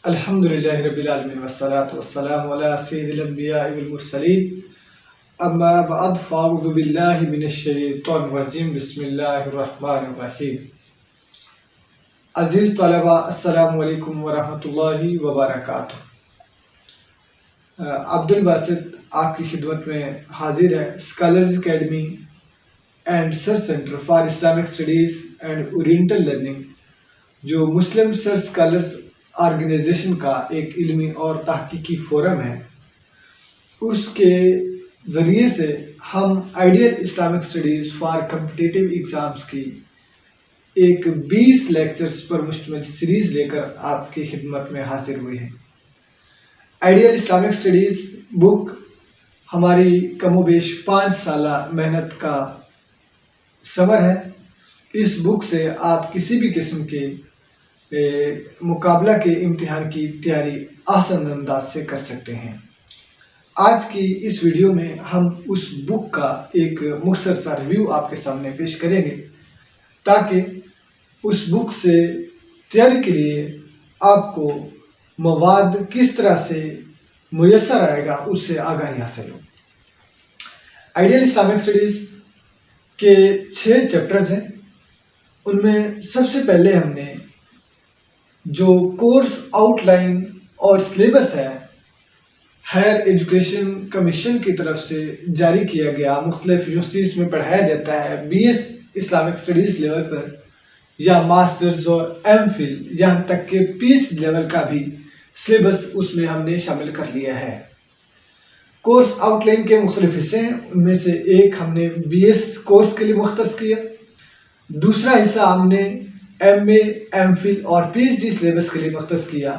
الحمدللہ رب العالمین والصلاة والسلام علی سید الانبیاء والمرسلین اما بعد فاعوذ باللہ من الشیطان الرجیم بسم اللہ الرحمن الرحیم۔ عزیز طلبہ، السلام علیکم ورحمۃ اللہ وبرکاتہ۔ عبدالباسط آپ کی خدمت میں حاضر ہے scholars academy and research centre for Islamic studies and oriental learning, جو مسلم ریسرچ اسکالرز آرگنائزیشن کا ایک علمی اور تحقیقی فورم ہے۔ اس کے ذریعے سے ہم ideal Islamic studies for competitive exams کی ایک 20 لیکچرز پر مشتمل سیریز لے کر آپ کی خدمت میں حاضر ہوئے ہیں۔ آئیڈیل اسلامک اسٹڈیز بک ہماری کم و بیش 5 سالہ محنت کا ثمر ہے۔ اس بک سے آپ کسی بھی قسم کے مقابلہ کے امتحان کی تیاری آسان انداز سے کر سکتے ہیں۔ آج کی اس ویڈیو میں ہم اس بک کا ایک مختصر سا ریویو آپ کے سامنے پیش کریں گے، تاکہ اس بک سے تیاری کے لیے آپ کو مواد کس طرح سے میسر آئے گا اس سے آگاہی حاصل ہو۔ آئیڈیل اسلامک اسٹڈیز کے 6 چیپٹرز ہیں۔ ان میں سب سے پہلے ہم نے جو کورس آؤٹ لائن اور سلیبس ہے، ہائر ایجوکیشن کمیشن کی طرف سے جاری کیا گیا، مختلف یونیورسٹیز میں پڑھایا جاتا ہے، BS اسلامک اسٹڈیز لیول پر یا ماسٹرز اور MPhil یہاں تک کہ PhD لیول کا بھی سلیبس اس میں ہم نے شامل کر لیا ہے۔ کورس آؤٹ لائن کے مختلف حصے ہیں۔ ان میں سے ایک ہم نے BS کورس کے لیے مختص کیا، دوسرا حصہ ہم نے MA MPhil اور PhD سلیبس کے لیے مختص کیا،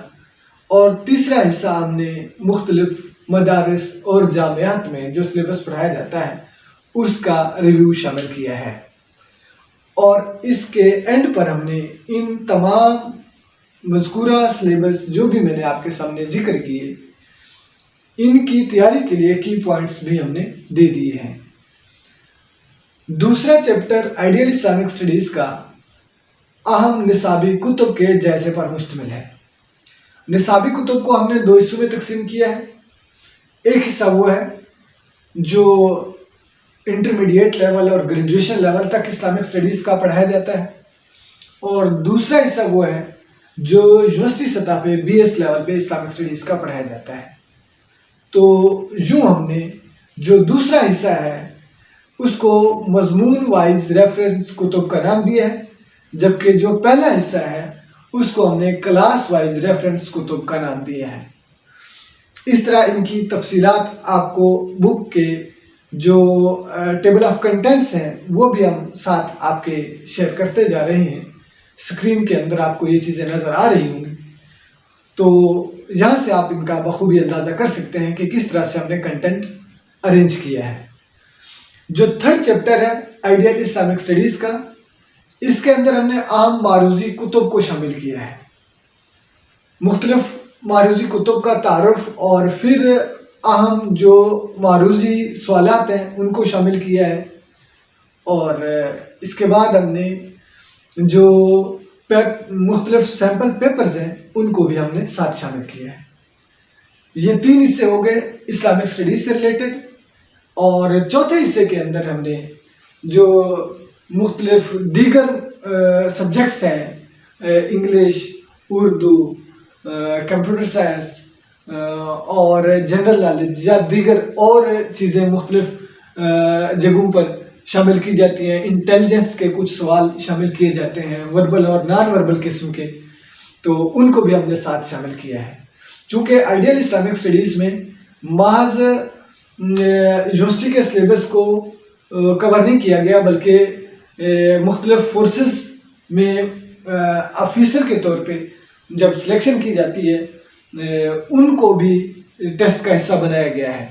اور تیسرا حصہ ہم نے مختلف مدارس اور جامعات میں جو سلیبس پڑھایا جاتا ہے اس کا ریویو شامل کیا ہے۔ اور اس کے اینڈ پر ہم نے ان تمام مذکورہ سلیبس جو بھی میں نے آپ کے سامنے ذکر کیے، ان کی تیاری کے لیے کی پوائنٹس بھی ہم نے دے دیے ہیں۔ دوسرا چیپٹر آئیڈیل اسلامک اسٹڈیز کا اہم نصابی کتب کے جائزے پر مشتمل ہے۔ نصابی کتب کو ہم نے 2 حصوں میں تقسیم کیا ہے۔ ایک حصہ وہ ہے جو انٹرمیڈیٹ لیول اور گریجویشن لیول تک اسلامک اسٹڈیز کا پڑھایا جاتا ہے، اور دوسرا حصہ وہ ہے جو یونیورسٹی سطح پہ BS لیول پہ اسلامک اسٹڈیز کا پڑھایا جاتا ہے۔ تو یوں ہم نے جو دوسرا حصہ ہے اس کو مضمون وائز ریفرنس کتب کا نام دیا ہے، جبکہ جو پہلا حصہ ہے اس کو ہم نے کلاس وائز ریفرنس کتب کا نام دیا ہے۔ اس طرح ان کی تفصیلات آپ کو بک کے جو ٹیبل آف کنٹینٹس ہیں وہ بھی ہم ساتھ آپ کے شیئر کرتے جا رہے ہیں۔ اسکرین کے اندر آپ کو یہ چیزیں نظر آ رہی ہوں گی، تو یہاں سے آپ ان کا بخوبی اندازہ کر سکتے ہیں کہ کس طرح سے ہم نے کنٹینٹ ارینج کیا ہے۔ جو 3rd چیپٹر ہے آئیڈیل اسلامک اسٹڈیز کا، اس کے اندر ہم نے عام معروضی کتب کو شامل کیا ہے۔ مختلف معروضی کتب کا تعارف اور پھر اہم جو معروضی سوالات ہیں ان کو شامل کیا ہے، اور اس کے بعد ہم نے جو مختلف سیمپل پیپرز ہیں ان کو بھی ہم نے ساتھ شامل کیا ہے۔ یہ 3 حصے ہو گئے اسلامک اسٹڈیز سے ریلیٹڈ، اور چوتھے حصے کے اندر ہم نے جو مختلف دیگر سبجیکٹس ہیں، انگلش، اردو، کمپیوٹر سائنس اور جنرل نالج یا دیگر اور چیزیں مختلف جگہوں پر شامل کی جاتی ہیں۔ انٹیلیجنس کے کچھ سوال شامل کیے جاتے ہیں، وربل اور نان وربل قسم کے، تو ان کو بھی ہم نے ساتھ شامل کیا ہے۔ چونکہ آئیڈیل اسلامک اسٹڈیز میں محض یونیورسٹی کے سلیبس کو کور نہیں کیا گیا، بلکہ مختلف فورسز میں آفیسر کے طور پہ جب سلیکشن کی جاتی ہے ان کو بھی ٹیسٹ کا حصہ بنایا گیا ہے،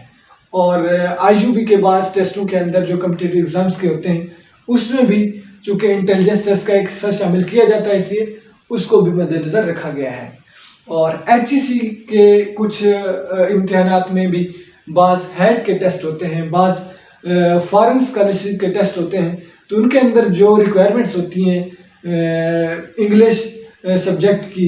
اور IUB کے بعض ٹیسٹوں کے اندر جو کمپٹیٹیو ایگزامز کے ہوتے ہیں اس میں بھی چونکہ انٹیلیجنس ٹیسٹ کا ایک حصہ شامل کیا جاتا ہے، اس لیے اس کو بھی مد نظر رکھا گیا ہے۔ اور HEC کے کچھ امتحانات میں بھی بعض ہیڈ کے ٹیسٹ ہوتے ہیں، بعض فارن اسکالرشپ کے ٹیسٹ ہوتے ہیں، تو ان کے اندر جو ریکوائرمنٹس ہوتی ہیں انگلش سبجیکٹ کی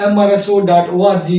mrso.org.pk